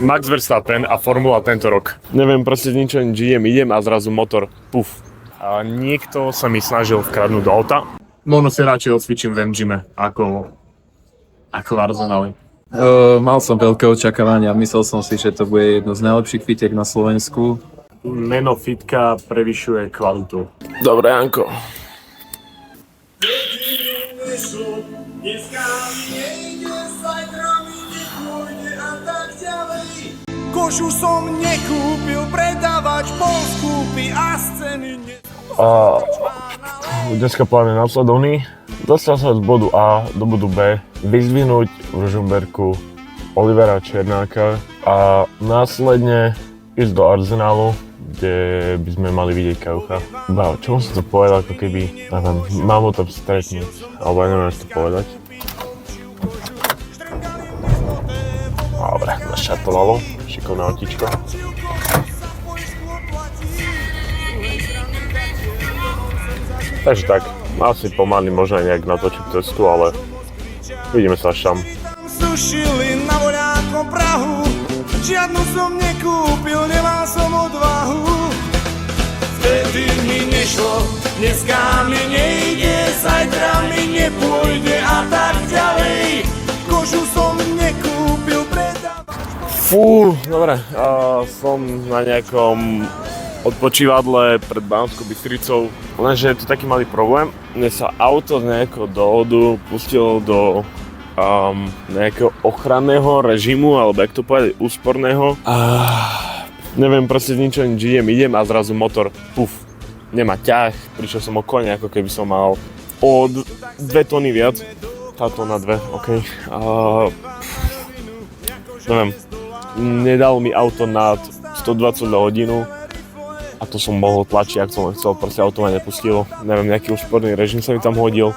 Max Verstappen a Formula tento rok. Neviem, proste nič idem a zrazu motor, puf. A niekto sa mi snažil vkradnúť do auta. Možno si radšej odcvičím v M-gyme ako v Arsenali. Mal som veľké očakávania, myslel som si, že to bude jedno z najlepších fitiek na Slovensku. Meno fitka prevyšuje kvalitu. Dobre, Janko. Kožu som nekúpil, predávač bol skúpy a z ceny Dneska plán je následovný. Dostal sa z bodu A do bodu B, vyzdvihnúť v Ružomberku Olivera Černáka a následne ísť do Arsenalu, kde by sme mali vidieť Kaucha. Čo som to povedal, ako keby, neviem, mám ho tam stretnúť, alebo ja neviem, čo to povedať. Dobre, naštartovalo, šikovné autíčko. Takže tak, asi pomaly možno aj nejak natočiť cestu, ale vidíme sa až tam. Sušili na voľákom Prahu, žiadnu som nekúpil, nemal som odvahu. Vtedy mi nešlo, dneska mi nejde, zajtra mi nepôjde a tak ďalej. Kožu som nekúpil, predávač. Fú, dobre, som na nejakom odpočívadle pred Banskou Bystricou, lenže je tu taký malý problém. Mne sa auto z nejakého dôvodu pustilo do nejakého ochranného režimu, alebo jak to povedať, úsporného. Neviem, proste nič idem a zrazu motor, puf, nemá ťah, prišiel som o kone, ako keby som mal o 2 tony viac. Táto na 2, OK. Neviem, nedalo mi auto nad 120 na hodinu. A to som mohol tlačiť, ak som chcel, proste auto ma nepustilo. Neviem, nejaký úsporný režim sa mi tam hodil.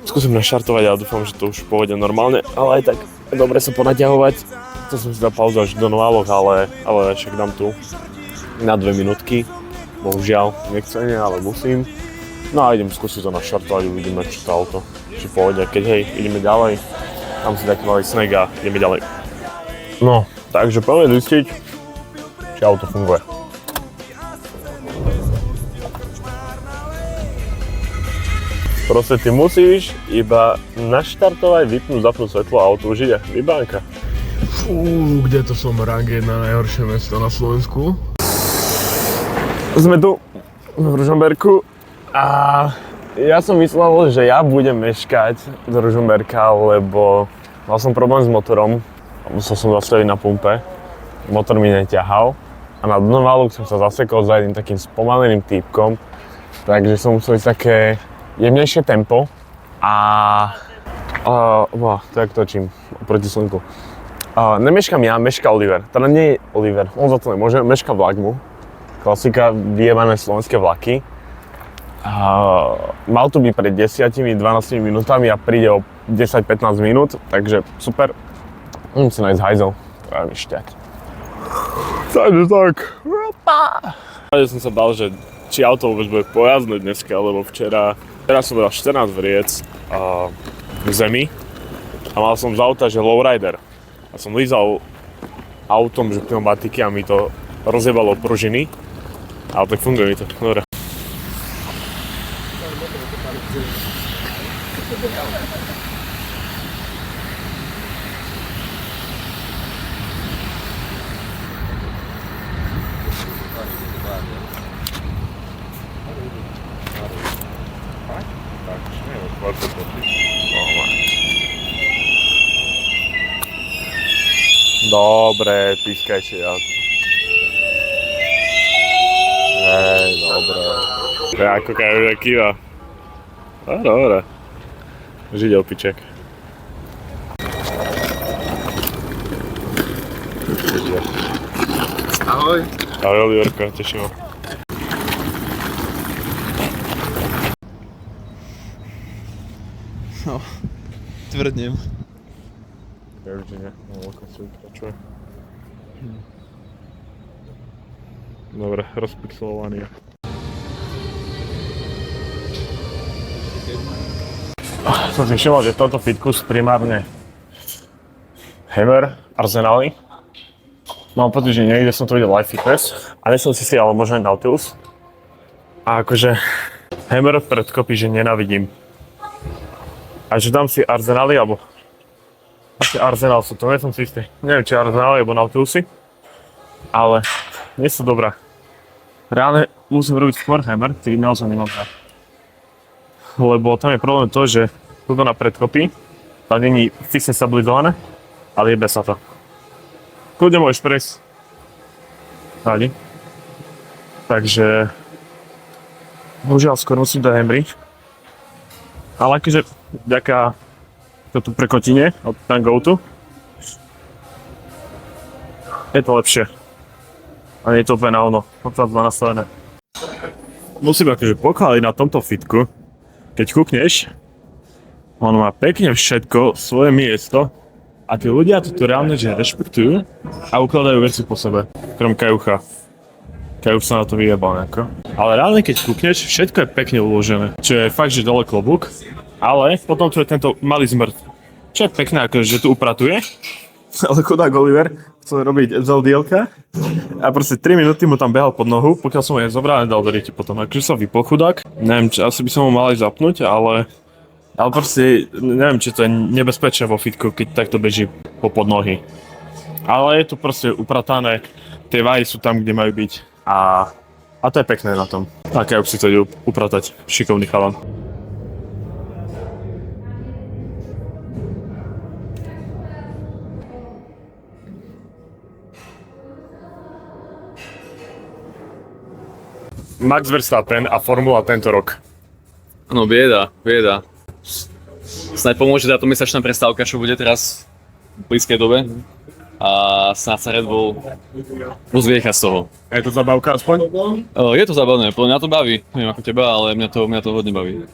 Skúsim naštartovať a dúfam, že to už pôjde normálne, ale aj tak dobre sa ponaťahovať. To som si dal pauzu až do Nováloch, ale však dám tu na 2 minútky. Bohužiaľ, nechcene, ale musím. No a idem skúsiť to naštartovať, uvidíme, či to auto či pôjde. Keď hej, ideme ďalej, tam si taký malý snack a ideme ďalej. No, takže poďme zistiť, či auto funguje. Proste ty musíš iba naštartovať, vypnúť, zapnúť svetlo a auto už ide. Vybánka. Kde to som? Rang 1, najhoršie mesto na Slovensku. Sme tu v Ružomberku a ja som myslel, že ja budem meškať do Ružomberka, lebo mal som problém s motorom. Musel som zastaviť na pumpe. Motor mi neťahal a na Nováloch som sa zasekol za jedným takým spomaleným týpkom. Takže som musel ísť také jemnejšie tempo a to jak točím proti slnku. Nemeškam ja, meška Oliver. Teda nie je Oliver, on za to nemôže, meška vlak mu. Klasika, vyjebané slovenské vlaky. Mal tu byť pred 10-12 minútami a príde o 10-15 minút, takže super. Musím si nájsť hajzel, treba mi šťať. Takže tak. Ja som sa bál, že či auto vôbec bude pojazdné dneska, lebo včera som dal 14 vriec v zemi a mal som z auta, že lowrider. A som lízal autom, že pneumatiky a mi to rozjebalo pružiny. Ale tak funguje mi to, dobre. Dobre, pískajte ja. Hej, dobre. Ako kaj kýva. Dobre. Židel piček. Ahoj. Ahoj Oliverko, teším ma. No, tvrdnem. Ja už nie, ako si ukračuje. Dobre, rozpixelovaný. Som si všimol, že toto fitkus primárne Hammer, Arsenaly Mám pocit, že niekde som to videl Life Fitness a nesom si ale možno aj Nautilus. A akože Hammer predkopy, že nenávidím. A že dám si Arsenaly, alebo asi Arsenal sú to, nie som si istý. Neviem, či Arsenaly, alebo Nautilusy. Ale nie sú dobré. Reálne musím robiť skôr Hammer, ty naozaj nemám tak. Lebo tam je problém to, že tuto na predkopy, tam není fixne stabilizované, ale jebe sa to. Kľudne môžeš prejsť. Rádi. Takže bohužiaľ skôr musím dať Hamry. Ale akože vďaka toto prekotine od Tangotu je to lepšie. A nie je to úplne na ono, potom má nastavené. Musím akože pochváliť na tomto fitku, keď kúkneš, on má pekne všetko, svoje miesto a tí ľudia to reálne že rešpektujú a ukladajú veci po sebe, krom Kajucha. Kajuch sa na to vyjebal nejako. Ale reálne keď kúkneš, všetko je pekne uložené, čo je fakt, že dole klobúk, ale potom tu je tento malý zmrt, čo je pekné, akože že tu upratuje, ale chudák Oliver chcel robiť ZLDL-ka a proste 3 minúty mu tam behal pod nohu, pokiaľ som ho nezobral a nedal do riti potom, akože sa vypol chudák. Neviem, či asi by som ho mal aj zapnúť, ale proste neviem, či to je nebezpečné vo fitku, keď takto beží popod nohy. Ale je tu proste upratané, tie vahy sú tam, kde majú byť a to je pekné na tom. Tak ja už si to idú upratať, šikovný chalan. Max Verstappen a Formula tento rok. No bieda. Snáď pomôže táto mesačná prestávka, čo bude teraz v blízkej dobe. A snáď sa Red Bull rozviecha z toho. Je to zabavka aspoň? Je to zábavné, podľa mňa to baví. Neviem ako teba, ale mňa to hodne baví.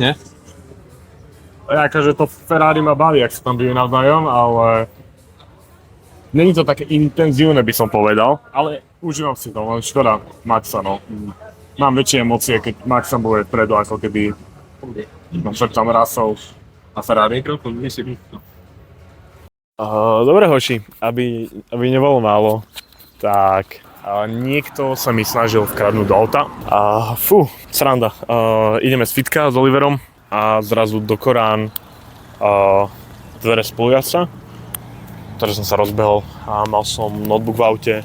Nie? Akože to Ferrari ma baví, ak sa tam bijú navzájom, ale není to také intenzívne, by som povedal, ale užívam si to, len škoda Maxa, no. Mám väčšie emócie, keď Maxa bude vpredu, ako keby tam Russell a Ferrari. Dobre hoši, aby nebolo málo, tak niekto sa mi snažil vkradnúť do auta. Sranda. Ideme z fitka s Oliverom a zrazu do Korán dvere spolujazca, ktoré som sa rozbehol a mal som notebook v aute.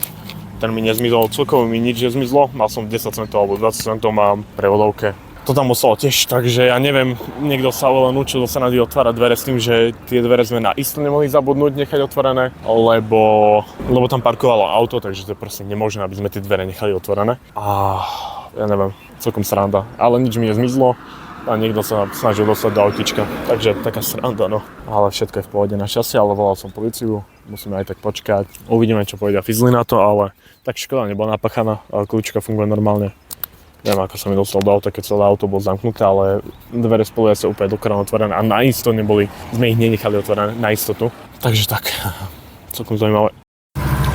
Ten mi nezmizol, celkovo mi nič nezmizlo, mal som 10 centov alebo 20 centov mám prevodovke. To tam ostalo tiež, takže ja neviem, niekto sa len učil do Sanady otvárať dvere s tým, že tie dvere sme na isto nemohli zabudnúť nechať otvorené, lebo tam parkovalo auto, takže to je proste nemožné, aby sme tie dvere nechali otvorené. A ja neviem, celkom sranda, ale nič mi nezmizlo a niekto sa snažil dostať do autička, takže taká sranda, no. Ale všetko je v pohode na šťastie, ale volal som políciu, musíme aj tak počkať, uvidíme, čo povedia Fizli na to, ale tak škoda nebola napachaná, ale kľúčka funguje normálne. Neviem, ako som mi dostal do auta, keď celé auto bolo zamknuté, ale dvere spolujazca úplne dokrát otvorené a naisto neboli, sme ich nenechali otvorené na istotu. Takže tak, celkom zaujímavé.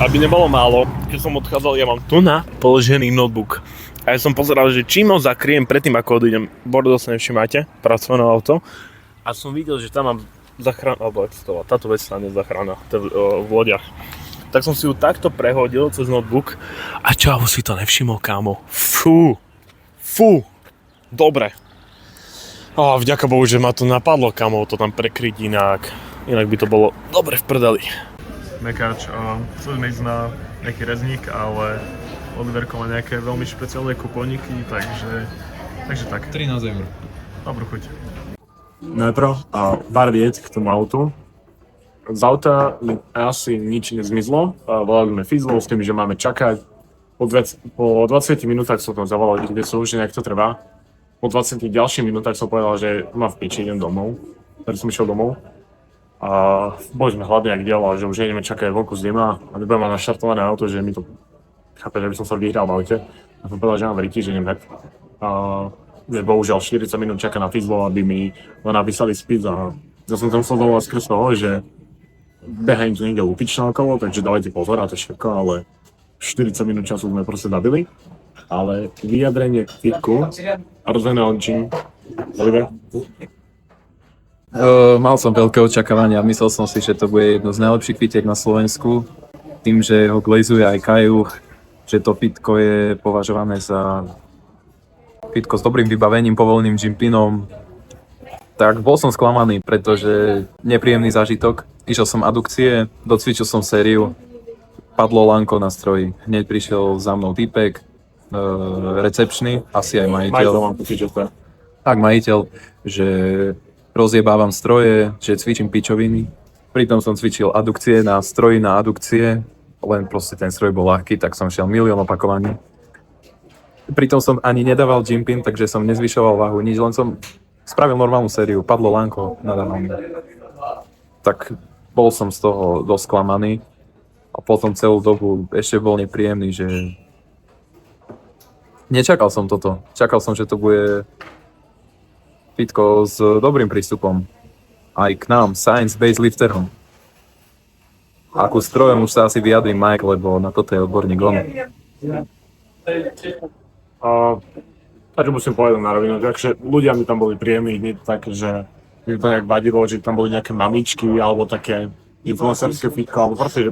Aby nebolo málo, keď som odchádzal, ja mám tu na položený notebook. A ja som pozeral, že čím ho zakriem predtým, ako odídem. Bordo sa nevšimáte, pracovné auto. A som videl, že tam mám zachranu, alebo táto vec tam je zachrana v lodiach. Tak som si ju takto prehodil cez notebook a čau si to nevšimol, kámo. Fú, dobre. Vďaka Bohu, že ma to napadlo, kámo, to tam prekryť inak by to bolo dobre v prdeli. Mekáč, chceme ísť na nejaký rezník, ale Oliverko má nejaké veľmi špeciálne kupóniky, takže tak. 13 eur. Dobrú chuť. Najprv pár viec k tomu autu. Z auta asi nič nezmizlo, volali sme Fizlov s tým, že máme čakať. Po 20 minútach som tam zavolal, kde sú, že nejak to trvá. Po 20 ďalších minútach som povedal, že mám v piči, idem domov. Takže som išiel domov. A boli sme hladní jak diel, že už ideme čakať vonku zima a nebudem mať naštartované auto, že mi to chápe, že by som sa vyhral v aute. A som povedal, že mám v riti, že idem hned. Bohužiaľ 40 minút čaká na Fizlov, aby mi len napísali spis a ja som tam musel dovolať skrz toho, že behajú tu niekde lupičná okolo, takže dávajte pozor a to všetko, ale 40 minút času sme proste zabili, ale vyjadrenie k fitku a rozhodne on čím, Oliver? Mal som veľké očakávania, myslel som si, že to bude jedno z najlepších fitiek na Slovensku. Tým, že ho glazuje aj Kajuch, že to fitko je považované za fitko s dobrým vybavením, povoleným jimpinom. Tak bol som sklamaný, pretože nepríjemný zážitok. Išiel som adukcie, docvičil som sériu, padlo lanko na stroji. Hneď prišiel za mnou týpek, recepčný, asi aj majiteľ. mám pocit, že to je. Tak majiteľ, že rozjebávam stroje, že cvičím pičoviny. Pritom som cvičil adukcie na stroji na adukcie, len proste ten stroj bol ľahký, tak som šiel milión opakovaní. Pritom som ani nedával gym pin, takže som nezvyšoval váhu, nič, len som spravil normálnu sériu, padlo lanko nada mnou. Tak bol som z toho dosť sklamaný a potom celú dobu ešte bol nepríjemný, že nečakal som toto. Čakal som, že to bude fitko s dobrým prístupom aj k nám, science-based lifterom. Ako strojom už sa asi vyjadrí Mike, lebo na toto je odborník on. Takže musím povedať na rovinu, takže ľudia mi tam boli príjemní, nie tak, že mi to nejak vadilo, že tam boli nejaké mamičky alebo také influencerské fitko, alebo proste, že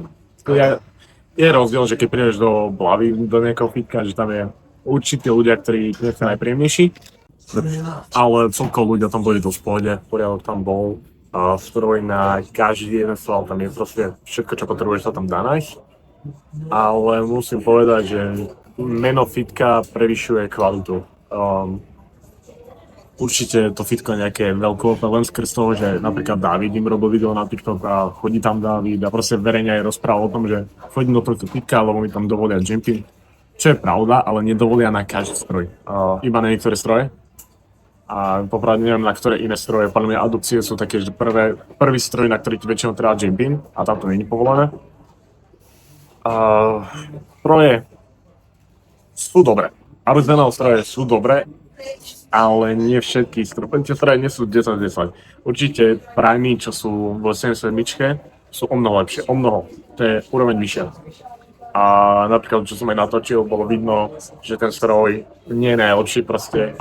je rozdiel, že keď prídeš do Blavy, do nejakého fitka, že tam je určití ľudia, ktorí nie sú najpríjemnejší, ale celkovo ľudia tam boli dosť v pohode, poriadok tam bol, stroj na každý jeden sval, tam je proste všetko, čo potrebuješ, sa tam dá nájsť, ale musím povedať, že meno fitka prevyšuje kvalitu. Určite to fitko je nejaké veľké, len skrz toho, že napríklad Dávid im robil video na TikTok a chodí tam Dávid a proste verejne aj rozprával o tom, že chodím do tohto fitka, lebo mi tam dovolia jumpy. Čo je pravda, ale nedovolia na každý stroj. Iba na niektoré stroje. A popravde neviem, na ktoré iné stroje. Podľa mňa adukcie sú také, že prvý stroj, na ktorý ti väčšinou treba jumping a tam to nie je povolené. Stroje sú dobré. Arsenal stroje sú dobré, ale nie všetky stroje. Tie stroje nie sú 10-10. Určite Primy, čo sú v 77, sú o mnoho lepšie. O mnoho. To je úroveň vyššia. A napríklad, čo som aj natočil, bolo vidno, že ten stroj nie je najlepší, proste.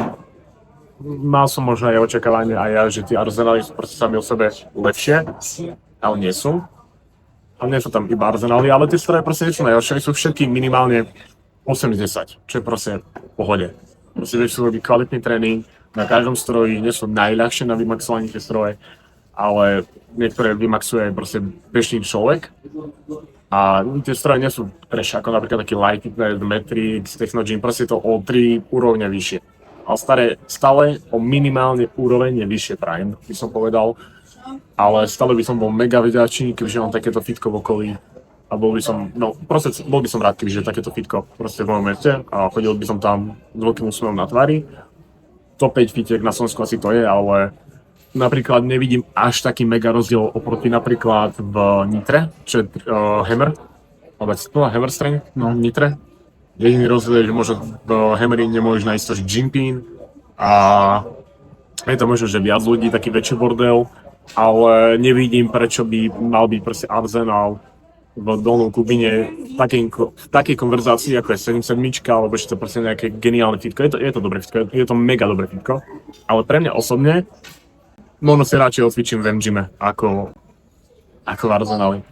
Mal som možno aj očakávanie aj ja, že tie Arsenaly sú proste sami o sebe lepšie, ale nie sú. Ale nie sú tam iba Arsenaly, ale tie stroje proste nie sú najlepšie, sú všetky minimálne 8-10, čo je proste v pohode. Proste vieš, sú robiť kvalitný tréning, na každom stroji nie sú najľahšie na vymaxovanie tie stroje, ale niektoré vymaxuje aj proste bežný človek. A tie stroje nie sú trash, ako napríklad taký Light Fitness, Matrix, Technogym, proste to o 3 úrovne vyššie. Ale stále o minimálne úroveň je vyššie Prime, by som povedal. Ale stále by som bol mega vďačný, kebyže mám takéto fitko v okolí. A bol by som rád, kebyže takéto fitko proste v mojom meste. A chodil by som tam s veľkým úsmevom na tvári. Top 5 fitiek na Slovensku asi to je, ale napríklad nevidím až taký mega rozdiel oproti napríklad v Nitre, čo je Hammer. Alebo si to Hammer Strength, no v Nitre. Jediný rozdiel je, že možno v Hammeri nemôžeš nájsť to, že Jimpin a je to možno, že viac ľudí, taký väčší bordel, ale nevidím, prečo by mal byť proste Arsenal v Dolnom Kubine v takej konverzácii, ako je 77, alebo že to proste nejaké geniálne fitko. Je to dobré fitko, je to mega dobré fitko, ale pre mňa osobne možno si radšej odcvičím v M-gyme ako v Arsenali.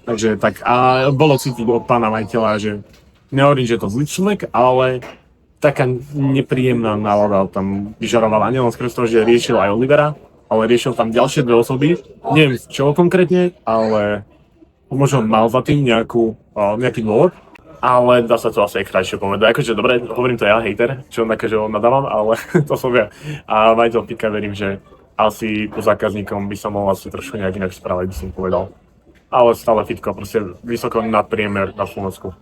Takže tak, a bolo cítiť od pána majiteľa, že nehovorím, že je to zlý človek, ale taká nepríjemná nálada tam vyžarovala. Nielen skrz toho, že riešil aj Olivera, ale riešil tam ďalšie dve osoby. Neviem čo konkrétne, ale možno mal za tým nejaký dôvod, ale dá sa to asi aj krajšie povedať. Akože dobre, hovorím to ja, hejter, čo že ho nadávam, ale to som ja. A majiteľ Pitka verím, že asi po zákazníkom by sa mohol asi trošku nejak inak správať, by som povedal. Ale stále fitko, proste vysoko nadpriemer na Slovensku.